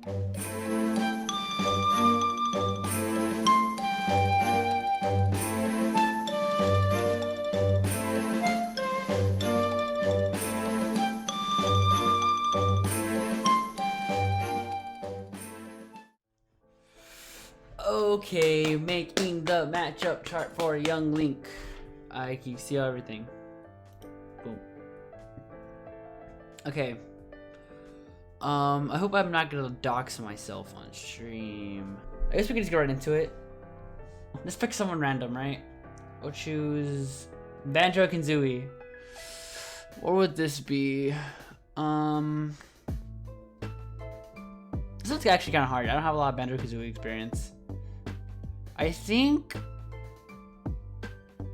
Okay, making the matchup chart for Young Link. I can see everything. Boom. Okay. I hope I'm not gonna dox myself on stream. I guess we can just go right into it. Let's pick someone random, right? We'll choose Banjo-Kazooie. What would this be? This looks actually kind of hard. I don't have a lot of Banjo-Kazooie experience. I think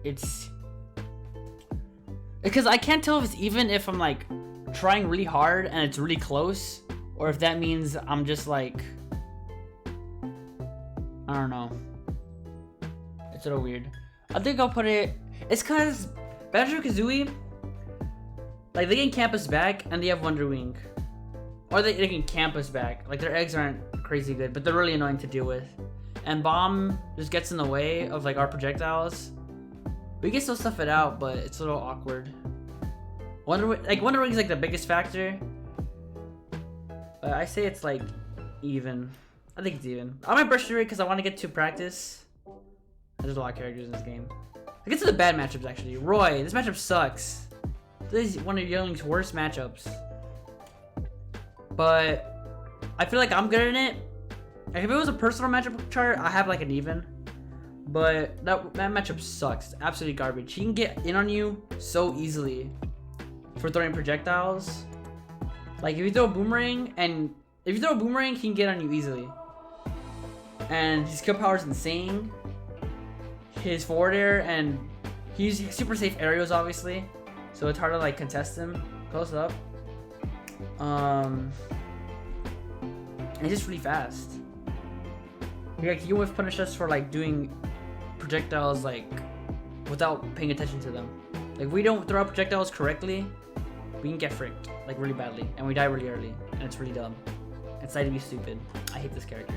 it's because I can't tell if it's even if I'm like trying really hard and it's really close, or if that means I'm just like, I don't know. It's a little weird. I think I'll put it. It's because Banjo-Kazooie, like they can camp us back and they have Wonder Wing, or they can camp us back. Like their eggs aren't crazy good, but they're really annoying to deal with. And Bomb just gets in the way of like our projectiles. We can still stuff it out, but it's a little awkward. Wonder Wing's like the biggest factor. But I say it's like even. I think it's even. I might brush through it because I want to get to practice. There's a lot of characters in this game. I get to the bad matchups actually. Roy, this matchup sucks. This is one of Youngling's worst matchups. But I feel like I'm good in it. Like if it was a personal matchup chart, I have like an even. But that matchup sucks. It's absolutely garbage. He can get in on you so easily for throwing projectiles. Like if you throw a boomerang, he can get on you easily. And his kill power is insane. His forward air, and he's super safe aerials obviously. So it's hard to like contest him close up. And he's just really fast. Like he would punish us for like doing projectiles like without paying attention to them. Like if we don't throw out projectiles correctly, we can get fricked like really badly, and we die really early, and it's really dumb. It's like to be stupid. I hate this character.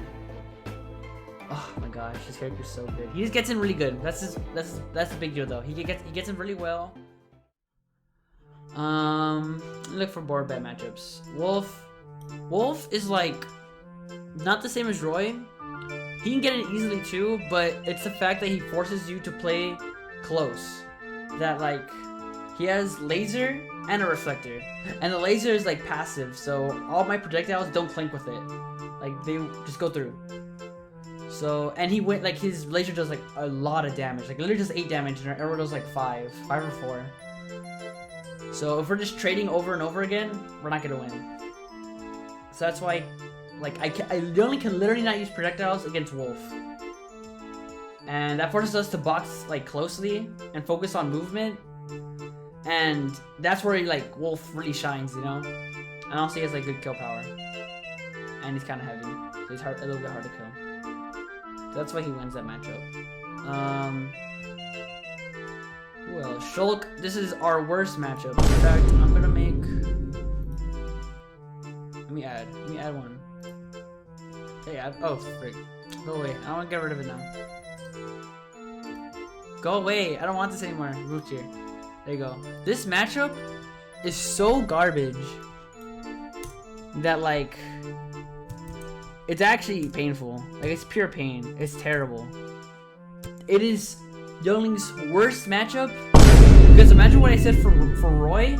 Oh my gosh, this character's so good. He just gets in really good. That's the big deal though. He gets in really well. Look for board bad matchups. Wolf is like not the same as Roy. He can get it easily too, but it's the fact that he forces you to play close. That like, he has laser and a reflector. And the laser is like passive, so all my projectiles don't clink with it. Like they just go through. So, and he went like, his laser does like a lot of damage. Like literally does 8 damage and our arrow does like 5 or 4. So if we're just trading over and over again, we're not gonna win. So that's why like I only can literally not use projectiles against Wolf. And that forces us to box like closely and focus on movement. And that's where like Wolf really shines, you know? And also he has like good kill power. And he's kinda heavy. So he's a little bit hard to kill. So that's why he wins that matchup. Who else? Shulk, this is our worst matchup. In fact, I'm gonna make, let me add one. Hey, oh, frick. Go away. I want to get rid of it now. Go away. I don't want this anymore. Root here. There you go. This matchup is so garbage that, like, it's actually painful. Like, it's pure pain. It's terrible. It is Youngling's worst matchup. Because imagine what I said for Roy,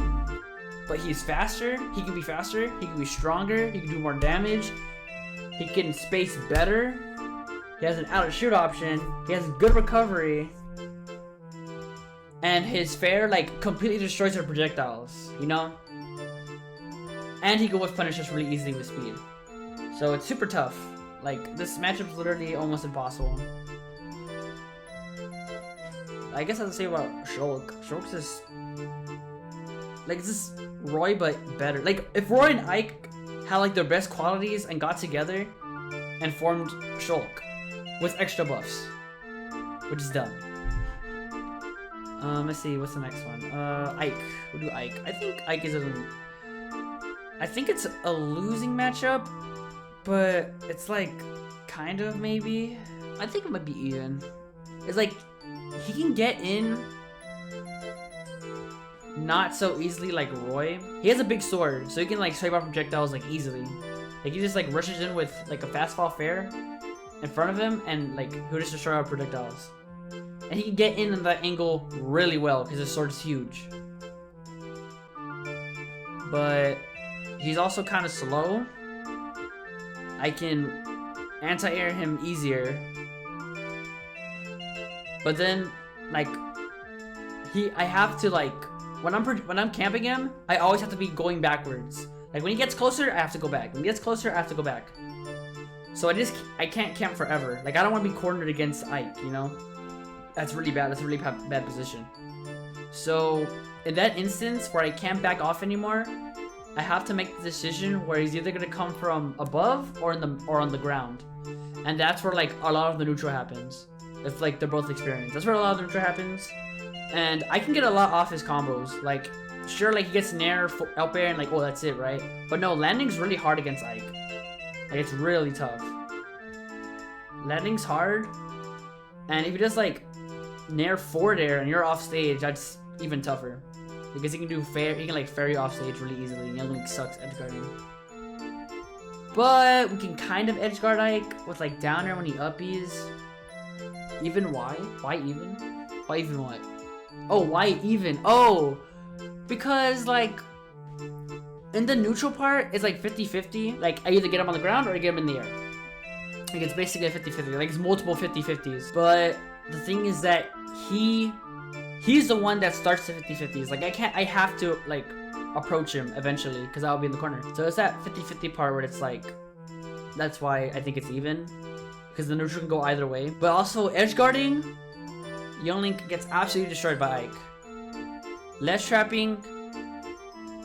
but he's faster. He can be faster. He can be stronger. He can do more damage. He can space better. He has an out of shoot option. He has good recovery. And his fair like completely destroys our projectiles, you know? And he can whiff punish us really easily with speed. So it's super tough. Like this matchup's literally almost impossible. I guess I'll say about Shulk. Shulk's just like it's just Roy but better. Like if Roy and Ike had like their best qualities and got together and formed Shulk with extra buffs, which is dumb. Let's see, what's the next one? Ike. We'll do Ike. I think Ike is I think it's a losing matchup, but it's like kind of maybe. I think it might be even. It's like he can get in not so easily like Roy. He has a big sword, so he can like swipe out projectiles like easily. Like he just like rushes in with like a fast fall fair in front of him, and like he'll just destroy our projectiles. And he can get in that angle really well because his sword is huge. But he's also kind of slow. I can anti-air him easier. But then, like, I have to like, when I'm camping him, I always have to be going backwards. Like when he gets closer, I have to go back. When he gets closer, I have to go back. So I can't camp forever. Like I don't want to be cornered against Ike, you know? That's really bad. That's a really bad position. So in that instance where I can't back off anymore, I have to make the decision where he's either gonna come from above or on the ground, and that's where like a lot of the neutral happens. If like they're both experienced, that's where a lot of the neutral happens, and I can get a lot off his combos. Like sure, like he gets nair, up air, and like oh that's it, right? But no, landing's really hard against Ike. Like it's really tough. Landing's hard, and if he does like nair forward air and you're off stage, that's even tougher. Because he can do he can like ferry off stage really easily, and Young Link sucks edge guarding. But we can kind of edge guard Ike with like down air when he uppies. Even why? Why even? Why even what? Oh, why even? Oh! Because like in the neutral part, it's like 50-50. Like I either get him on the ground or I get him in the air. Like it's basically a 50-50. Like it's multiple 50-50s. But the thing is that he's the one that starts the 50-50s. Like I have to like approach him eventually because I'll be in the corner. So it's that 50-50 part where it's like, that's why I think it's even, because the neutral can go either way. But also edge guarding, Young Link gets absolutely destroyed by Ike. Less trapping,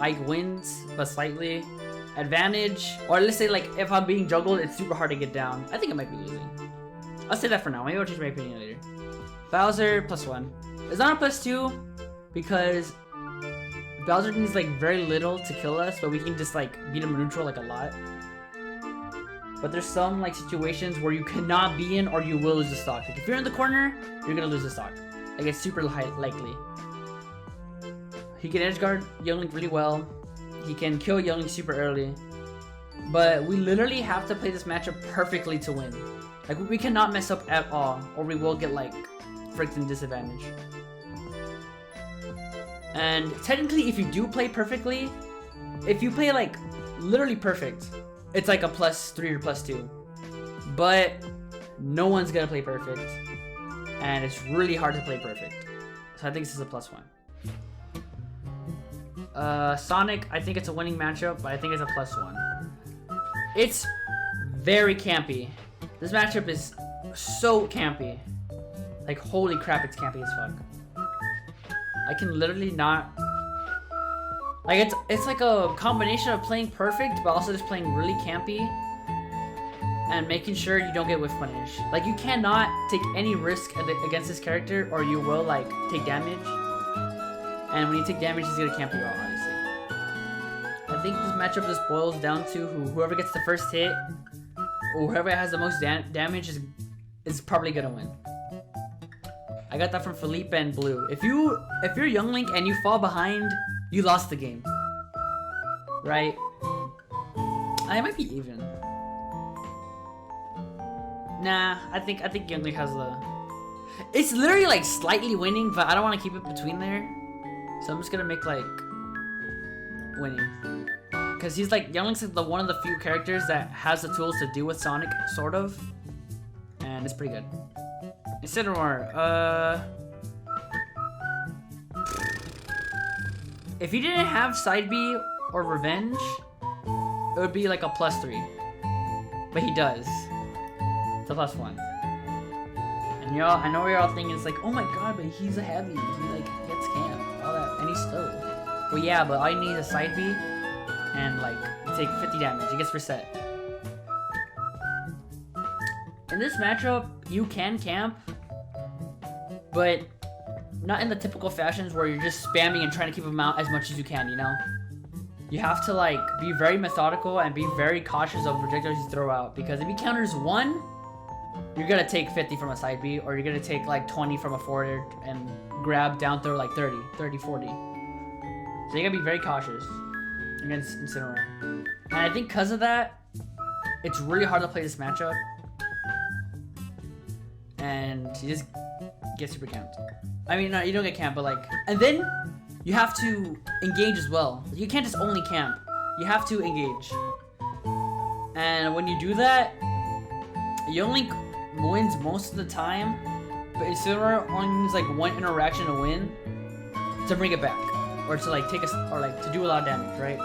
Ike wins, but slightly. Advantage, or let's say like if I'm being juggled, it's super hard to get down. I think I might be losing. I'll say that for now. Maybe I'll change my opinion later. Bowser +1. It's not a +2 because Bowser needs like very little to kill us, but we can just like beat him neutral like a lot. But there's some like situations where you cannot be in or you will lose the stock. Like if you're in the corner, you're gonna lose the stock. Like it's super likely. He can edge guard Young Link really well. He can kill Young Link super early. But we literally have to play this matchup perfectly to win. Like we cannot mess up at all, or we will get like freaking disadvantage. And technically, if you do play perfectly, if you play like literally perfect, it's like a +3 or +2. But no one's gonna play perfect, and it's really hard to play perfect. So I think this is a +1. Sonic, I think it's a winning matchup, but I think it's a +1. It's very campy. This matchup is so campy. Like holy crap, it's campy as fuck. I can literally not, like it's like a combination of playing perfect but also just playing really campy and making sure you don't get whiff punish. Like you cannot take any risk against this character or you will like take damage, and when you take damage he's gonna camp you out, obviously. I think this matchup just boils down to whoever gets the first hit or whoever has the most damage is probably gonna win. I got that from Felipe and Blue. If you're Young Link and you fall behind, you lost the game. Right? I might be even. Nah, I think Young Link has the. It's literally like slightly winning, but I don't want to keep it between there. So I'm just gonna make like winning. Cause he's like Young Link's the one of the few characters that has the tools to deal with Sonic, sort of. And it's pretty good. Cinderella, if he didn't have side B or revenge, it would be like a +3. But he does. It's a +1. And y'all, I know what you're all thinking, it's like, oh my god, but he's a heavy. He like gets camp, all that, and he's slow. Well, yeah, but all you need is a side B, and like you take 50 damage. He gets reset. In this matchup, you can camp, but not in the typical fashions where you're just spamming and trying to keep him out as much as you can, you know? you have to like be very methodical and be very cautious of projectiles you throw out, because if he counters one, you're gonna take 50 from a side B, or you're gonna take like 20 from a forward and grab down throw like 30, 40. So you gotta be very cautious against Cinderella. And I think because of that, it's really hard to play this matchup. And you just get super camped. I mean, no, you don't get camped, but like, and then you have to engage as well. You can't just only camp. You have to engage. And when you do that, Young wins most of the time, but Cinderella only needs like one interaction to win to bring it back, or to like take a, or like to do a lot of damage, right?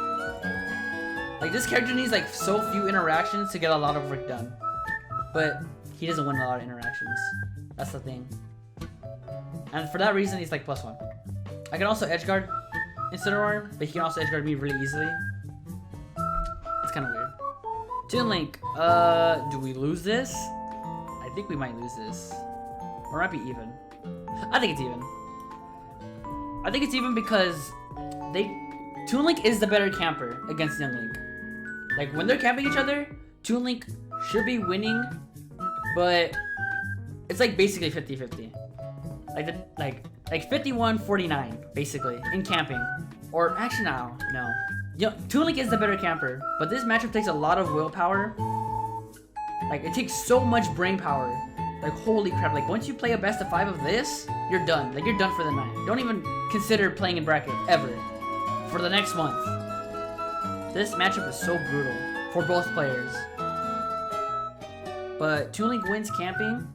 Like this character needs like so few interactions to get a lot of work done, but he doesn't win a lot of interactions. That's the thing. And for that reason, he's like +1. I can also edge guard in Cinderella, but he can also edge guard me really easily. It's kind of weird. Toon Link, do we lose this? I think we might lose this. Or it might be even. I think it's even. I think it's even because Toon Link is the better camper against Young Link. Like when they're camping each other, Toon Link should be winning, but it's like basically 50-50. Like 51-49 basically in camping. Or actually no. Toon Link is the better camper, but this matchup takes a lot of willpower. Like it takes so much brain power. Like holy crap, like once you play a best of 5 of this, you're done. Like you're done for the night. Don't even consider playing in bracket ever for the next month. This matchup is so brutal for both players. But Toon Link wins camping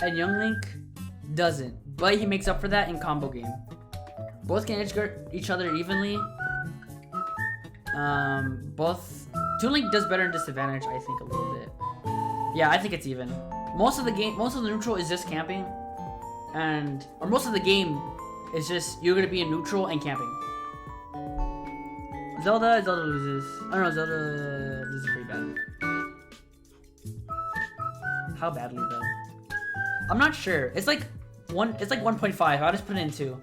and Young Link doesn't. But he makes up for that in combo game. Both can edge guard each other evenly. Toon Link does better in disadvantage, I think, a little bit. Yeah, I think it's even. Most of the neutral is just camping, or most of the game is just you're gonna be in neutral and camping. Zelda loses. I don't know, Zelda loses pretty bad. How badly though? I'm not sure. It's like 1.5. I'll just put it in 2.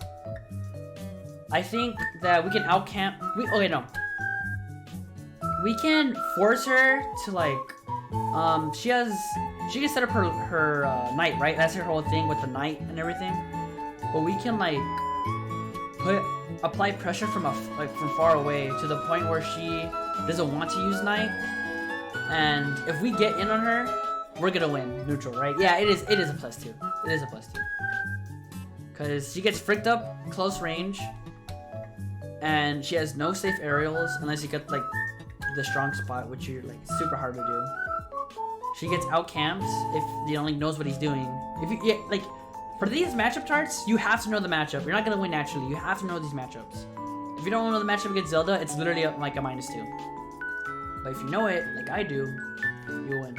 I think that we can outcamp. Okay, no. We can force her to like. She can set up her knight, right? That's her whole thing with the knight and everything. But we can like apply pressure from far away to the point where she doesn't want to use knight. And if we get in on her, we're gonna win neutral, right? Yeah, it is a +2. It is a +2. Cause she gets fricked up close range, and she has no safe aerials unless you get like the strong spot, which you're like super hard to do. She gets out camped if the Young Link knows what he's doing. Like for these matchup charts, you have to know the matchup. You're not gonna win naturally. You have to know these matchups. If you don't know the matchup against Zelda, it's literally like a -2. But if you know it, like I do, you'll win.